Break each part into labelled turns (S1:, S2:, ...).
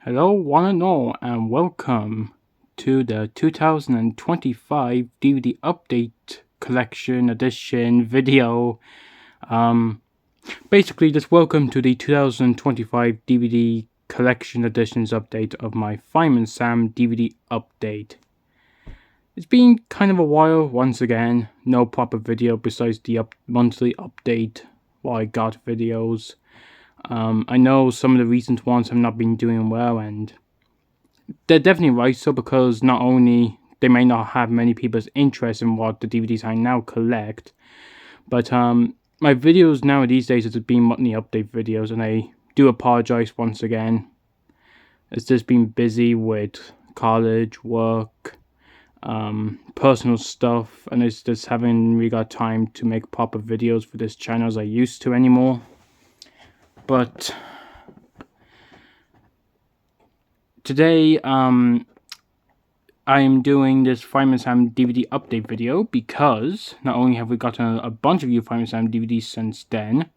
S1: Hello, one and all, and welcome to the 2025 DVD Update Collection Edition video. Basically, just welcome to the 2025 DVD Collection Editions update of my Fireman Sam DVD update. It's been kind of a while once again, no proper video besides the monthly update while I got videos. I know some of the recent ones have not been doing well, and they're definitely right so, because not only they may not have many people's interest in what the DVDs I now collect, but my videos now these days have been monthly update videos, and I do apologize once again. It's just been busy with college, work, personal stuff, and it's just haven't really got time to make proper videos for this channel as I used to anymore. But today, I am doing this Fireman Sam DVD update video because not only have we gotten a bunch of new Fireman Sam DVDs since then,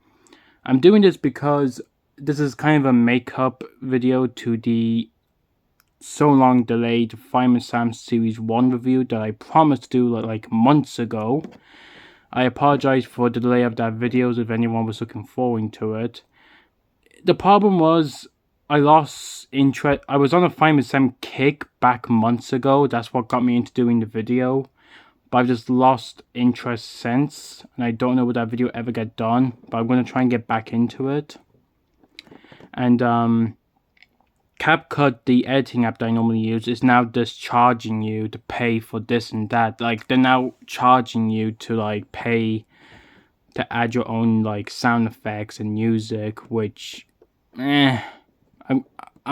S1: I'm doing this because this is kind of a makeup video to the so long delayed Fireman Sam Series 1 review that I promised to do like months ago. I apologize for the delay of that video if anyone was looking forward to it. The problem was I lost interest. I was on a Fireman Sam kick back months ago. That's what got me into doing the video. But I've just lost interest since. And I don't know would that video ever get done. But I'm going to try and get back into it. And CapCut, the editing app that I normally use, is now just charging you to pay for this and that. Like, they're now charging you to like pay to add your own like sound effects and music, which I'm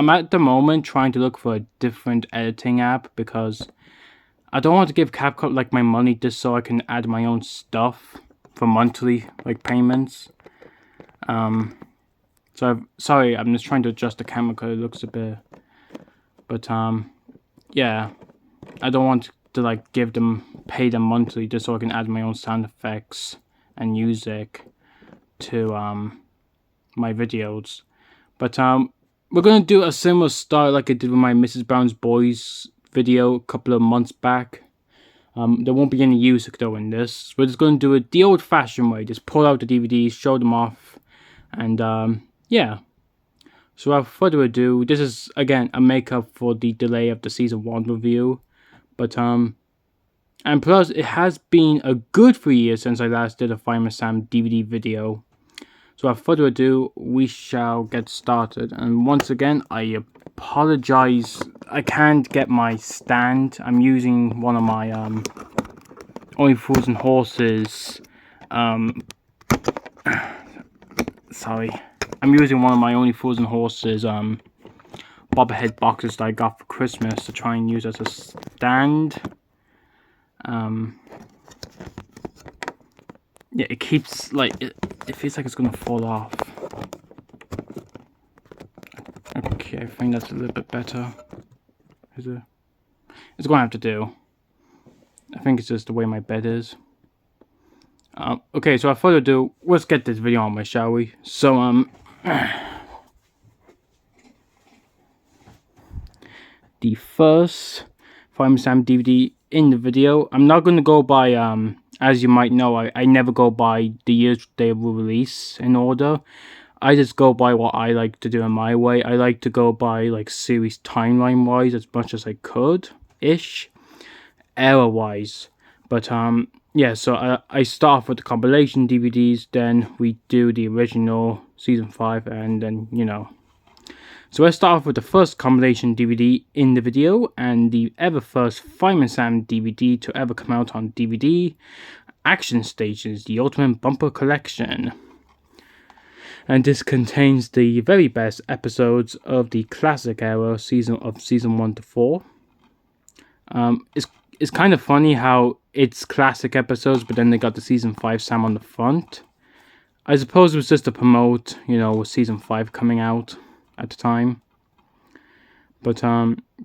S1: at the moment trying to look for a different editing app because I don't want to give CapCut like my money just so I can add my own stuff for monthly like payments. Sorry, I'm just trying to adjust the camera because it looks a bit, but yeah, I don't want to like pay them monthly just so I can add my own sound effects and music to my videos. But we're going to do a similar style like I did with my Mrs. Brown's Boys video a couple of months back. There won't be any music though in this. We're just going to do it the old-fashioned way. Just pull out the DVDs, show them off, and yeah. So without further ado, this is again a makeup for the delay of the Season 1 review. But and plus it has been a good 3 years since I last did a Fireman Sam DVD video. So without further ado, we shall get started. And once again, I apologize. I can't get my stand. I'm using one of my Only Fools and Horses. Sorry. I'm using one of my Only Fools and Horses bobblehead boxes that I got for Christmas to try and use as a stand. Yeah, it keeps like it feels like it's gonna fall off. Okay, I think that's a little bit better. It's gonna have to do. I think it's just the way my bed is. Okay, so without further ado, let's get this video on with, shall we? So the first Fireman Sam DVD in the video, I'm not gonna go by as you might know, I never go by the years they will release in order. I just go by what I like to do in my way. I like to go by like series timeline wise as much as I could ish, era wise. But yeah, so I start off with the compilation DVDs, then we do the original season 5, and then you know. So let's start off with the first compilation DVD in the video, and the ever first Fireman Sam DVD to ever come out on DVD, Action Stations, the Ultimate Bumper Collection. And this contains the very best episodes of the classic era season 1 to 4. It's kind of funny how it's classic episodes, but then they got the season 5 Sam on the front. I suppose it was just to promote, you know, season 5 coming out at the time. But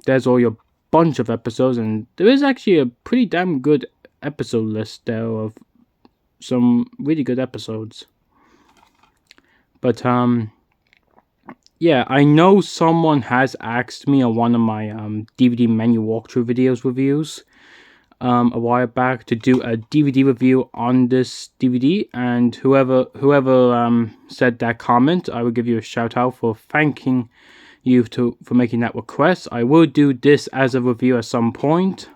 S1: there's all your bunch of episodes, and there is actually a pretty damn good episode list there of some really good episodes. But yeah, I know someone has asked me on one of my DVD menu walkthrough videos reviews a while back to do a DVD review on this DVD, and whoever said that comment, I will give you a shout out for thanking you for making that request. I will do this as a review at some point,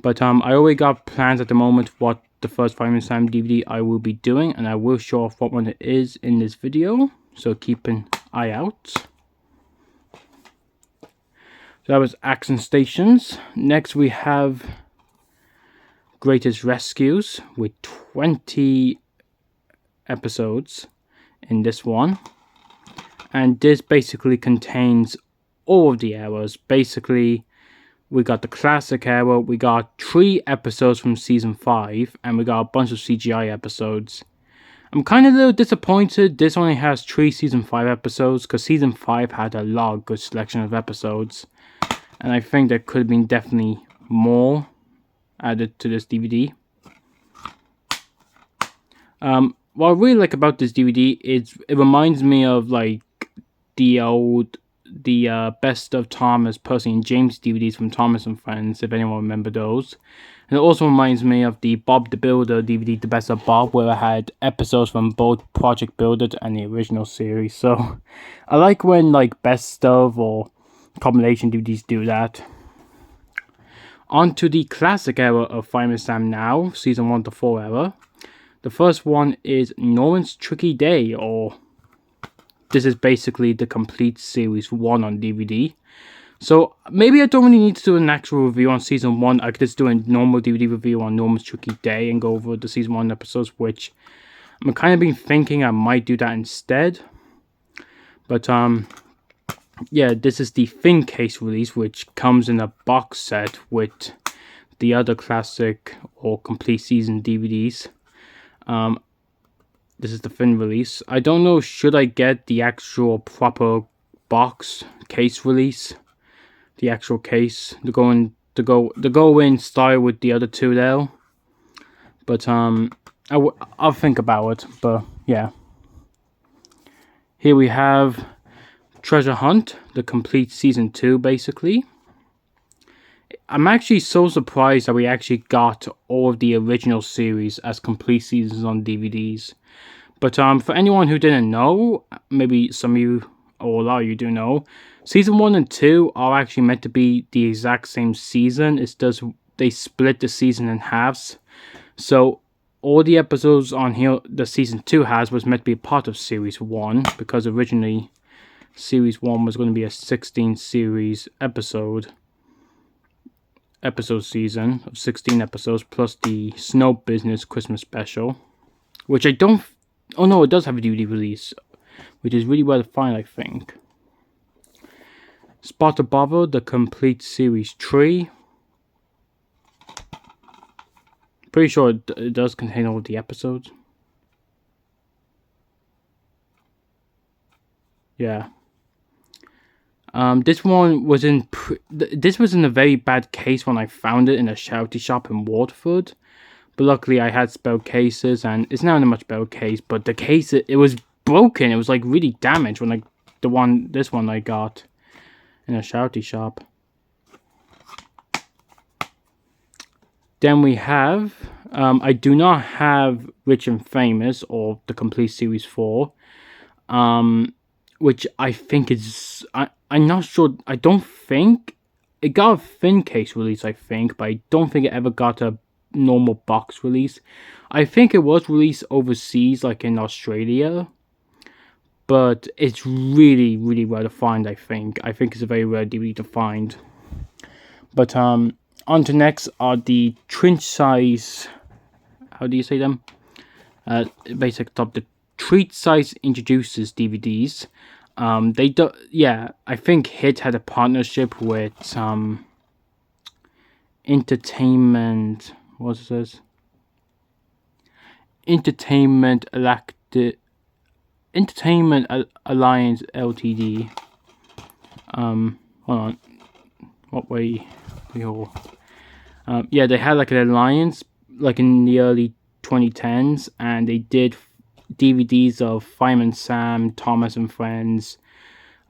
S1: but I already got plans at the moment what the first Fireman Sam DVD I will be doing, and I will show off what one it is in this video, so keep an eye out. So that was Action Stations. Next we have Greatest Rescues with 20 episodes in this one. And this basically contains all of the eras. Basically, we got the classic era, we got 3 episodes from season 5, and we got a bunch of CGI episodes. I'm kind of a little disappointed this only has 3 season 5 episodes, because season 5 had a lot of good selection of episodes. And I think there could have been definitely more added to this DVD. What I really like about this DVD is it reminds me of like the Best of Thomas, Percy and James DVDs from Thomas and Friends, if anyone remember those. And it also reminds me of the Bob the Builder DVD, The Best of Bob, where I had episodes from both Project Builder and the original series. So I like when like Best of or Compilation DVDs do that. On to the classic era of Fireman Sam Now, season 1 to 4 era. The first one is Norman's Tricky Day, or this is basically the complete series 1 on DVD. So maybe I don't really need to do an actual review on season 1. I could just do a normal DVD review on Norman's Tricky Day and go over the season 1 episodes, which I'm kind of been thinking I might do that instead. But yeah, this is the thin case release, which comes in a box set with the other classic or complete season DVDs. This is the thin release. I don't know, should I get the actual proper box case release, the actual case to go in style with the other 2 there. But I'll think about it. But yeah, here we have Treasure Hunt, the complete season 2, basically. I'm actually so surprised that we actually got all of the original series as complete seasons on DVDs. But for anyone who didn't know, maybe some of you or a lot of you do know, season 1 and 2 are actually meant to be the exact same season. It's just they split the season in halves. So all the episodes on here the season 2 has was meant to be a part of series 1, because originally series 1 was going to be a 16 series episode season of 16 episodes plus the Snow Business Christmas special, which I don't. Oh no, it does have a DVD release, which is really well defined, I think. Spot the Bother, the complete series 3. Pretty sure it does contain all the episodes. Yeah. This one was in a very bad case when I found it in a charity shop in Waterford, but luckily I had spare cases and it's now in a much better case. But the case, it was broken. It was like really damaged when this one I got in a charity shop. Then we have I do not have Rich and Famous or the complete series 4. Which I think is, I'm not sure, I don't think, it got a thin case release, I think, but I don't think it ever got a normal box release. I think it was released overseas, like in Australia, but it's really, really rare to find, I think. I think it's a very rare DVD to find. But on to next are the trench size, how do you say them? Basic top, the treat size introduces DVDs. They do, yeah, I think Hit had a partnership with Entertainment, what's this? Entertainment Alliance Ltd. Hold on, what way we all? Yeah, they had like an alliance, like in the early 2010s, and they did DVDs of Fireman Sam, Thomas and Friends,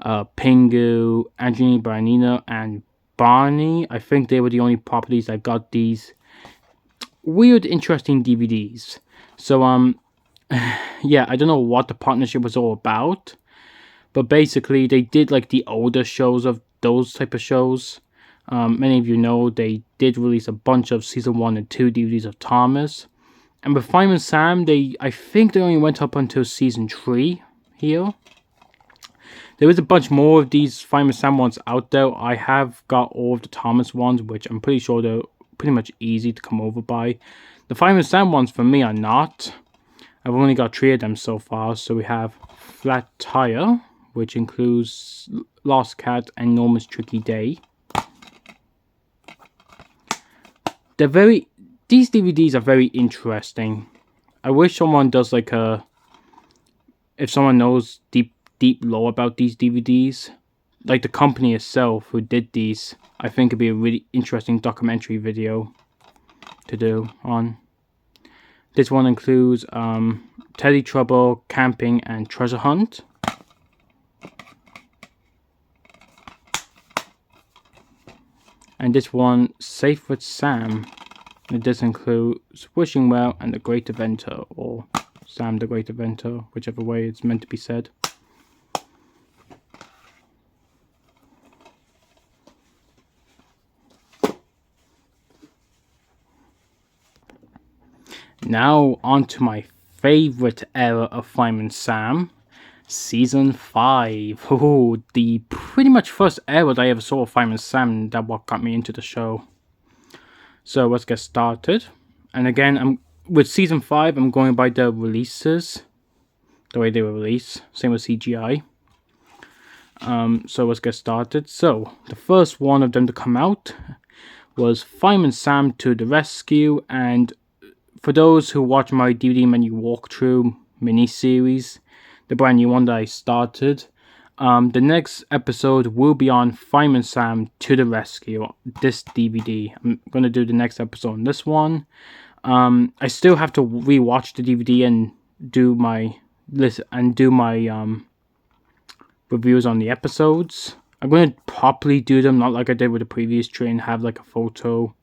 S1: Pingu, Angelina Baranina, and Barney. I think they were the only properties that got these weird, interesting DVDs. So, yeah, I don't know what the partnership was all about, but basically they did like the older shows of those type of shows. Many of you know they did release a bunch of season 1 and 2 DVDs of Thomas. And with Fireman Sam, I think they only went up until season 3 here. There is a bunch more of these Fireman Sam ones out there. I have got all of the Thomas ones, which I'm pretty sure they're pretty much easy to come over by. The Fireman Sam ones for me are not. I've only got 3 of them so far. So we have Flat Tire, which includes Lost Cat and Norma's Tricky Day. These DVDs are very interesting. I wish someone does like if someone knows deep lore about these DVDs, like the company itself who did these, I think it'd be a really interesting documentary video to do on. This one includes Teddy Trouble, Camping, and Treasure Hunt. And this one, Safe with Sam. It does include Wishing Well and The Great Inventor, or Sam the Great Inventor, whichever way it's meant to be said. Now on to my favorite era of Fireman Sam, Season 5. Oh, the pretty much first era that I ever saw of Fireman Sam, that what got me into the show. So let's get started. And again, with Season 5, I'm going by the releases, the way they were released. Same with CGI. So let's get started. So the first one of them to come out was Fireman Sam to the Rescue. And for those who watch my DVD menu walkthrough mini-series, the brand new one that I started, the next episode will be on Fireman Sam to the Rescue, this DVD. I'm going to do the next episode on this one. I still have to rewatch the DVD and do my list and do my reviews on the episodes. I'm going to properly do them, not like I did with the previous tree and have like a photo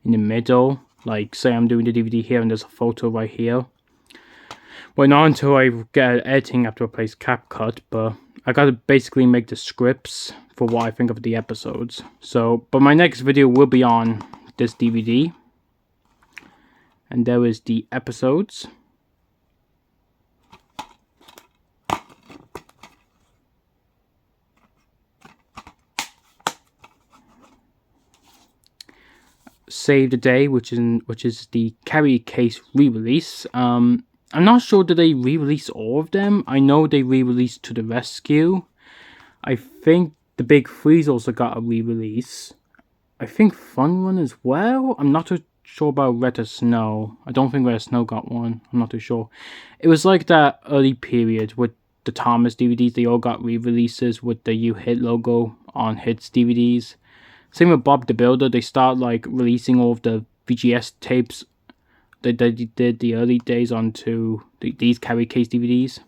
S1: in the middle. Like, say I'm doing the DVD here and there's a photo right here. Well, not until I get editing after I place CapCut, but I gotta basically make the scripts for what I think of the episodes. So, but my next video will be on this DVD. And there is the episodes. Save the Day, which is the Carry Case re-release. I'm not sure did they re-release all of them. I know they re-released To the Rescue. I think the Big Freeze also got a re-release. I think Fun Run as well. I'm not too sure about Red to Snow. I don't think Red to Snow got one. I'm not too sure. It was like that early period with the Thomas DVDs. They all got re-releases with the You Hit logo on Hits DVDs. Same with Bob the Builder. They start like releasing all of the VGS tapes that they did the early days onto these Carry Case DVDs.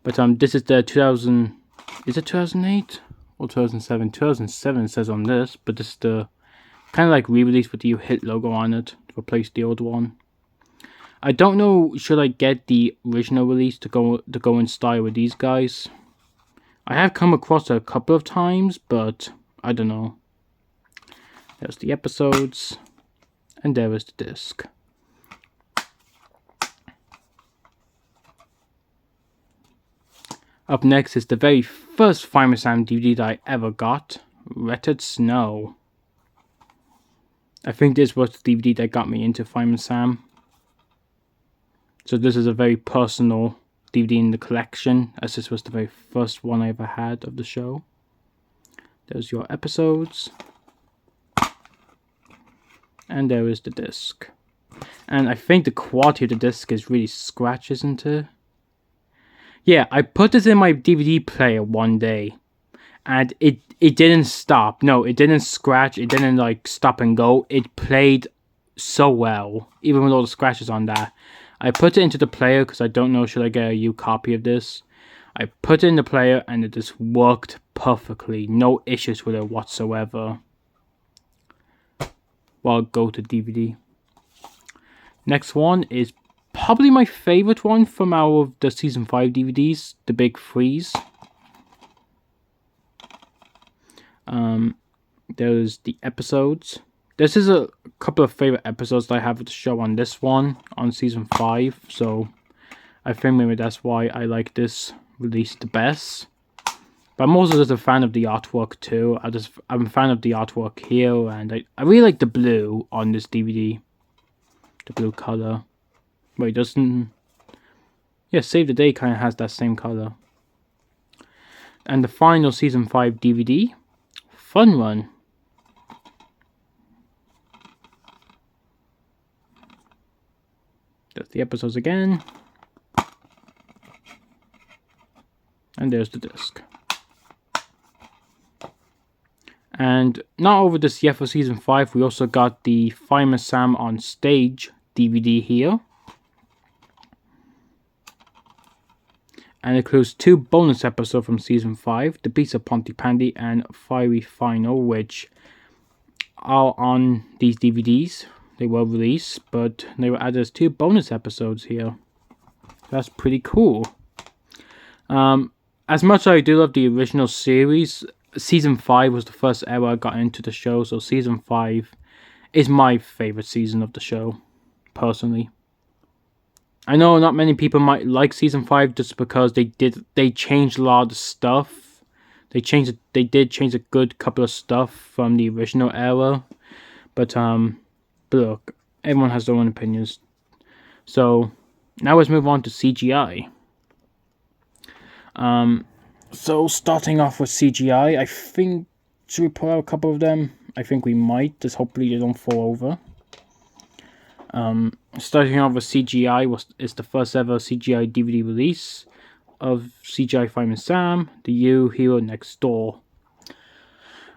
S1: But this is the 2000. Is it 2008 or 2007? 2007 says on this, but this is the kind of like re-release with the You Hit logo on it to replace the old one. I don't know, should I get the original release to go in style with these guys? I have come across it a couple of times, but I don't know. There's the episodes, and there is the disc. Up next is the very first Fireman Sam DVD that I ever got, Red to Snow. I think this was the DVD that got me into Fireman Sam. So this is a very personal DVD in the collection, as this was the very first one I ever had of the show. There's your episodes. And there is the disc. And I think the quality of the disc is really scratchy, isn't it? Yeah, I put this in my DVD player one day. And it didn't stop. No, it didn't scratch. It didn't like stop and go. It played so well. Even with all the scratches on that. I put it into the player because I don't know should I get a new copy of this. I put it in the player and it just worked perfectly. No issues with it whatsoever. Well, go to DVD. Next one is probably my favorite one from the season 5 DVDs, the big freeze. There's the episodes. This is a couple of favorite episodes that I have to show on this one, on season 5. So I think maybe that's why I like this release the best. But I'm also just a fan of the artwork too. I'm a fan of the artwork here, and I really like the blue on this DVD. The blue color. Wait, doesn't... Yeah, Save the Day kind of has that same color. And the final season 5 DVD, Fun Run. There's the episodes again. And there's the disc. And not over this yet for season 5, we also got the Fireman Sam on Stage DVD here. And it includes 2 bonus episodes from season 5, The Beast of Pontypandy and Fiery Final, which are on these DVDs. They were released, but they were added as 2 bonus episodes here. That's pretty cool. As much as I do love the original series, season 5 was the first ever I got into the show, so season 5 is my favorite season of the show, personally. I know not many people might like season 5 just because they changed a lot of stuff. They did change a good couple of stuff from the original era, but look, everyone has their own opinions. So now let's move on to CGI. So starting off with CGI, I think, should we pull out a couple of them? I think we might, just hopefully they don't fall over. Starting off with CGI is the first ever CGI DVD release of CGI Fireman Sam, the You Hero Next Door.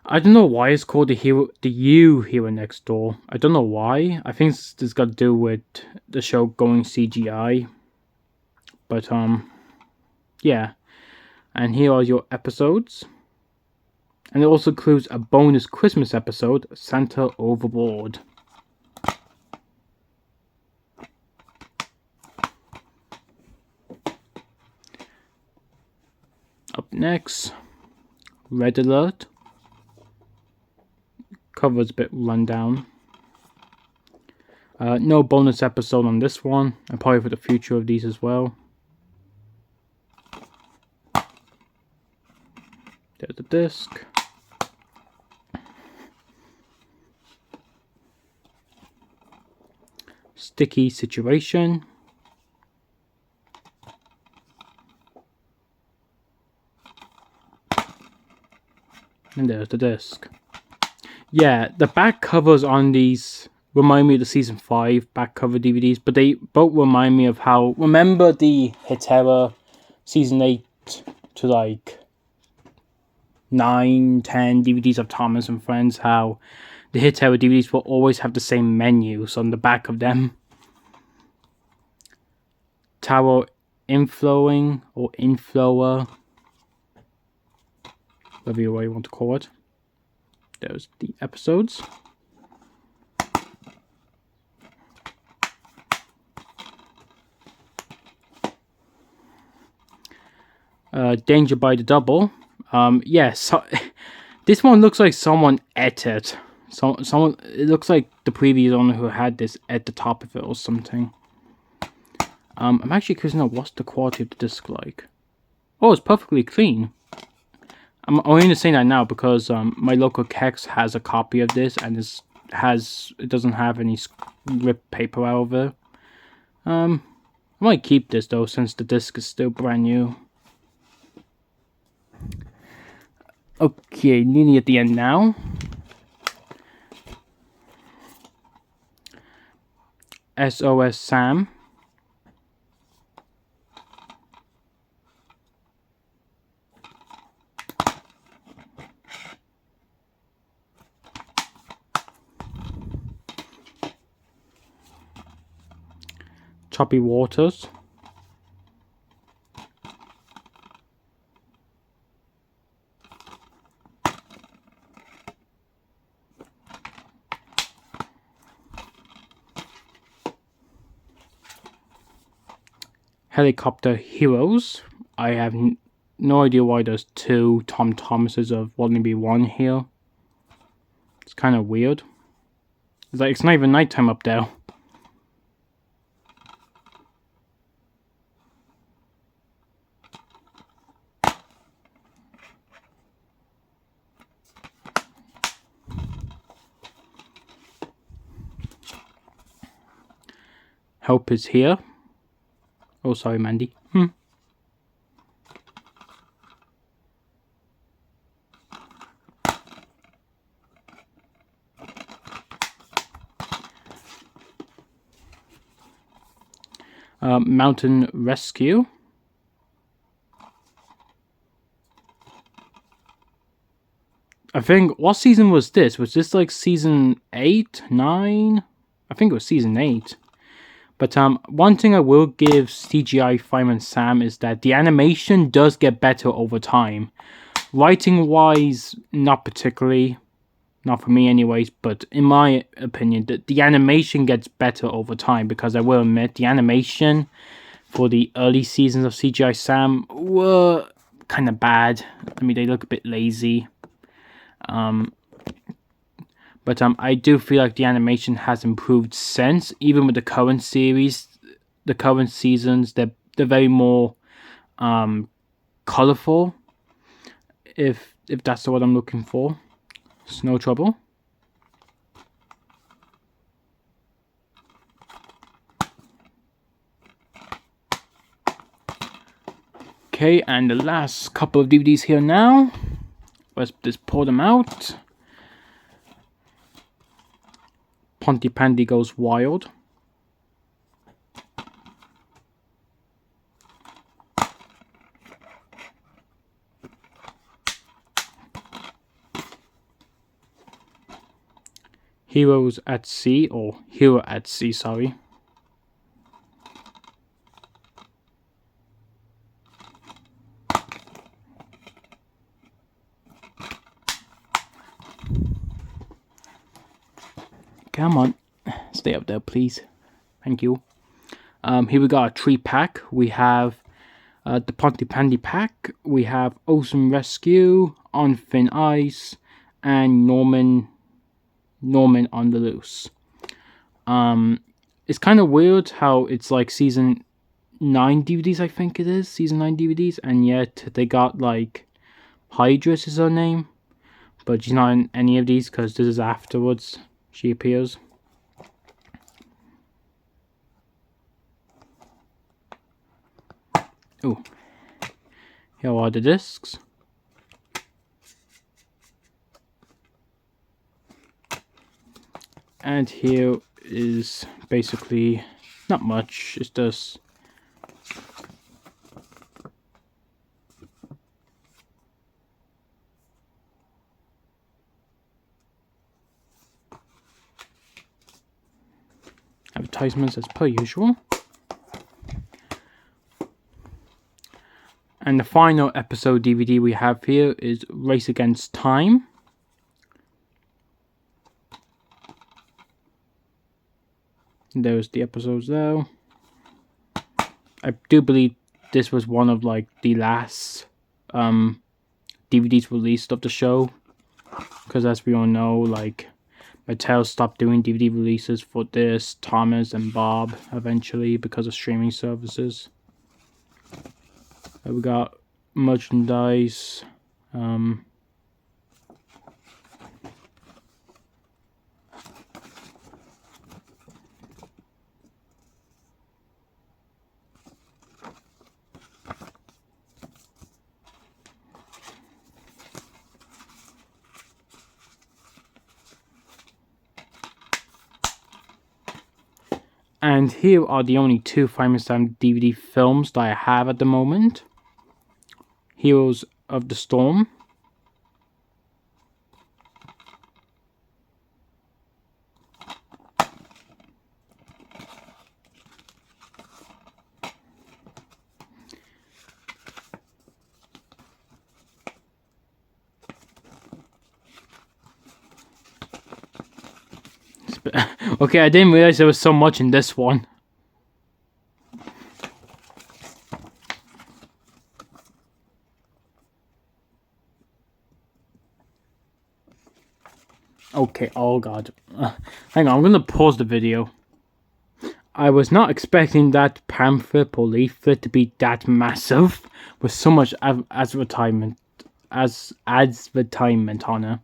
S1: I don't know why it's called the You Hero Next Door. I don't know why. I think it's got to do with the show going CGI. But yeah. And here are your episodes. And it also includes a bonus Christmas episode, Santa Overboard. Up next, Red Alert. Cover's a bit rundown. No bonus episode on this one, and probably for the future of these as well. There's the disc. Sticky Situation. And there's the disc. Yeah, the back covers on these remind me of the season 5 back cover DVDs, but they both remind me of how... Remember the Hitera season 8 to like 9, 10 DVDs of Thomas and Friends, how the Hitera DVDs will always have the same menus on the back of them. Tower Inflowing or Inflower, whatever way you want to call it. There's the episodes. Danger by the Double. Yes, so, this one looks like someone ate it. Someone. It looks like the previous owner who had this at the top of it or something. I'm actually curious to know what's the quality of the disc like. Oh, it's perfectly clean. I'm only saying that now because my local Kex has a copy of this and it doesn't have any ripped paper out of it. I might keep this though since the disc is still brand new. Okay, nearly at the end now. SOS Sam. Choppy Waters. Helicopter Heroes. I have no idea why there's 2 Tom Thomases of Wannabe 1 here. It's kind of weird. It's like, it's not even nighttime up there. Help is here. Oh, sorry, Mandy. Mountain Rescue. I think, what season was this? Was this like season 8, 9? I think it was season 8. But one thing I will give CGI Fireman Sam is that the animation does get better over time. Writing wise, not particularly. Not for me anyways, but in my opinion, the animation gets better over time, because I will admit, the animation for the early seasons of CGI Sam were kind of bad. I mean, they look a bit lazy. But I do feel like the animation has improved since, even with the current series, the current seasons, they're very more colorful, if that's what I'm looking for. It's no trouble. Okay, and the last couple of DVDs here now. Let's just pour them out. Pontypandy Goes Wild. Heroes at Sea, or Hero at Sea, sorry. Come on, stay up there, please. Thank you. Here we got a 3-pack. We have the Pontypandy pack. We have Ocean Rescue, On Thin Ice, and Norman on the Loose. It's kind of weird how it's like season 9 DVDs, I think it is. Season 9 DVDs, and yet they got like Hydras is her name, but she's not in any of these because this is afterwards she appears. Oh, here are the discs. And here is basically not much, it's just advertisements as per usual. And the final episode DVD we have here is Race Against Time. There's the episodes there. I do believe this was one of like the last DVDs released of the show, because as we all know, like Mattel stopped doing DVD releases for this, Thomas and Bob eventually because of streaming services. We got merchandise. And here are the only 2 Fireman Sam DVD films that I have at the moment. Heroes of the Storm. Okay, I didn't realize there was so much in this one. Okay, oh god. Hang on, I'm gonna pause the video. I was not expecting that pamphlet or leaflet to be that massive with so much advertisement on it.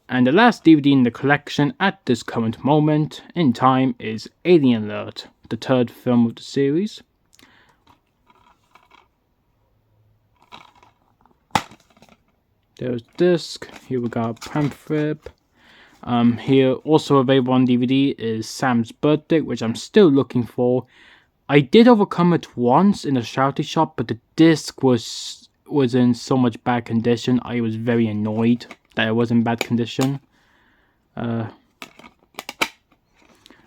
S1: And the last DVD in the collection at this current moment in time is Alien Alert, the third film of the series. There's disc. Here we got pamphlet. Here also available on DVD is Sam's Birthday, which I'm still looking for. I did overcome it once in a charity shop, but the disc was in so much bad condition. I was very annoyed that it was in bad condition.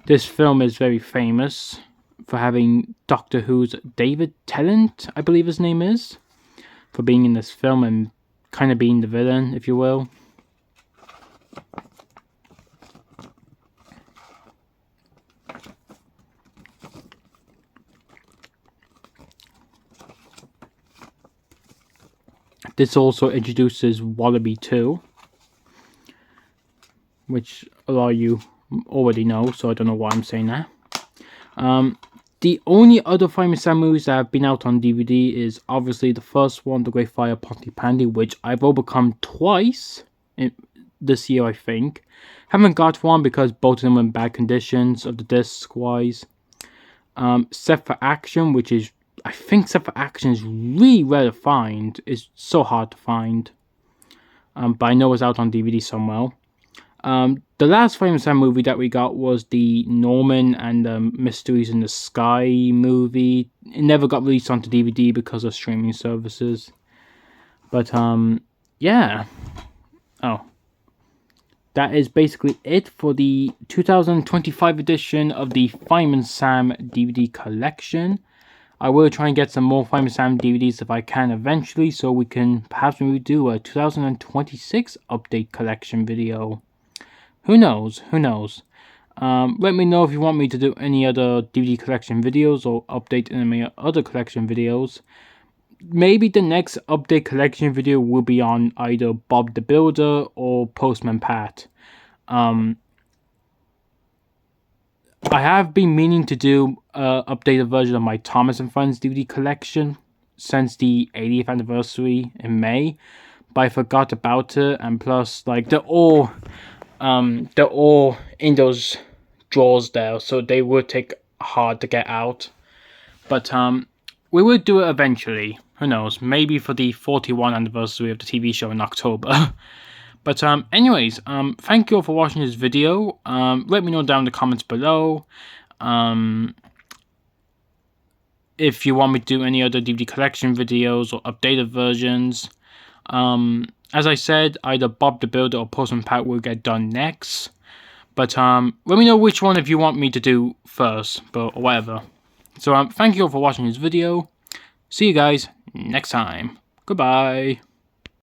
S1: This film is very famous for having Doctor Who's David Tennant, I believe his name is, for being in this film and kind of being the villain, if you will. This also introduces Wallaby 2, which a lot of you already know, so I don't know why I'm saying that. The only other Fireman Sam movies that have been out on DVD is obviously the first one, The Great Fire Pontypandy, which I've overcome twice this year, I think. Haven't got one because both of them were in bad conditions of the disc-wise. Set for Action, which is, I think Set for Action is really rare to find. It's so hard to find. But I know it's out on DVD somewhere. The last Fireman Sam movie that we got was the Norman and the Mysteries in the Sky movie. It never got released onto DVD because of streaming services. But, yeah. Oh. That is basically it for the 2025 edition of the Fireman Sam DVD collection. I will try and get some more Fireman Sam DVDs if I can eventually, so we can perhaps maybe do a 2026 update collection video. Who knows? Who knows? Let me know if you want me to do any other DVD collection videos or update any other collection videos. Maybe the next update collection video will be on either Bob the Builder or Postman Pat. I have been meaning to do an updated version of my Thomas and Friends DVD collection since the 80th anniversary in May, but I forgot about it, and plus, like, they're all in those drawers there, so they would take hard to get out. But we will do it eventually. Who knows? Maybe for the 41st anniversary of the TV show in October. But anyways, thank you all for watching this video. Let me know down in the comments below if you want me to do any other DVD collection videos or updated versions. As I said, either Bob the Builder or Postman Pat will get done next. But let me know which one if you want me to do first, but whatever. So thank you all for watching this video. See you guys next time. Goodbye.